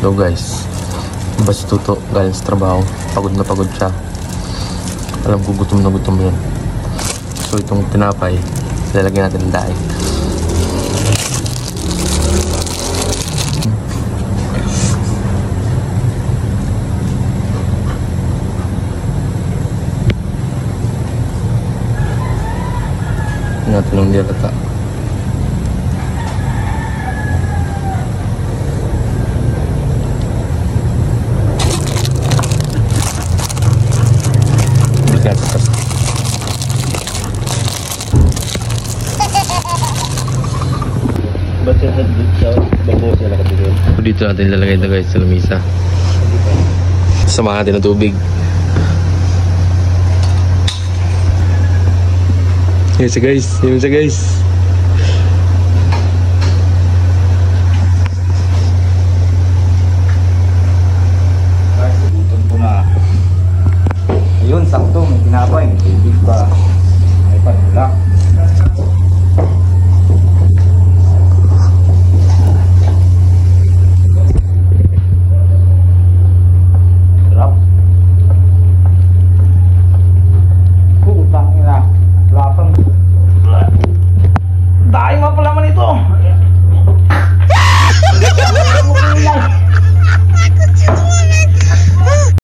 So guys, basta tuto galing sa trabaho. Pagod na pagod siya. Alam ko gutom na gutom yun. So itong tinapay, lalagyan natin ng daig. Natin ng nilata. Dito natin ilalagay ito guys sa lamisa. Samahan natin ng tubig. Yes guys, yun siya guys.